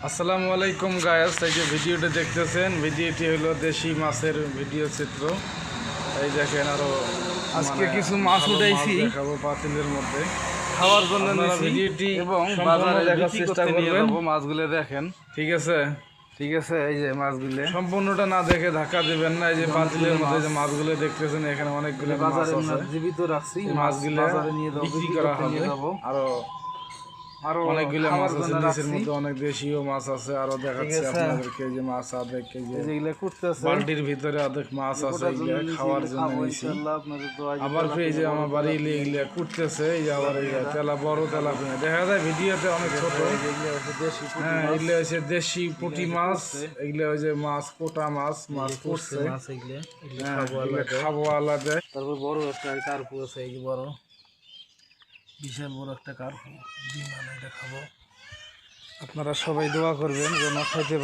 আসসালামু আলাইকুম গায়াস, এই যে ভিডিওটা দেখতেছেন, ভিডিওটি হলো দেশি মাছের ভিডিও চিত্র। এই দেখেন আরো আজকে কিছু মাছ উঠাইছি দেখাবো পাতিলের মধ্যে খাওয়ার জন্য ভিডিওটি এবং বাজারে বাজারে দেখার বিক্রি চেষ্টা করতে নিয়ে করবেন। যাবো। মাছগুলো দেখেন, ঠিক আছে, ঠিক আছে। এই যে মাছগুলো সম্পূর্ণটা না দেখে ধাক্কা দিবেন না। এই যে পাতিলের মধ্যে যে মাছগুলো দেখতেছেন, এখানে অনেকগুলো মাছ বাজারে আছে। জীবিত রাখছি, এই মাছগুলো বাজারে নিয়ে যাবো, বিক্রি করা হবে। আরো আরো অনেকগুলো খাওয়ার মাছ আছে, জন্য নিচের রাখছি। মধ্যে অনেক দেশীয় মাছ আছে। আরো দেখাচ্ছি আছে। আপনাদেরকে এই যে মাছ অর্ধেক কেজি, যেগুলো করতেছে বালতির ভিতরে অর্ধেক মাছ আছে, এগুলো খাওয়ার জন্য নিয়েছি। আবার এই যে আমার বাড়ি এগুলো কুটতেছে, এই যে আবার এই তেলা বড় তেলা পেঁয়া দেখা যায় ভিডিওতে অনেক ছোট। হ্যাঁ, এগুলো হচ্ছে দেশি পুঁটি মাছ, এগুলো হচ্ছে মাছ কোটা মাছ, মাছ করছে খাবো আলাদা। তারপর বড় একটা কার্পু আছে, এই যে বড় বিশাল বড় একটা কার্পু, ডিম আনা, এটা খাবো। আপনারা সবাই দোয়া করবেন যেন খাইতে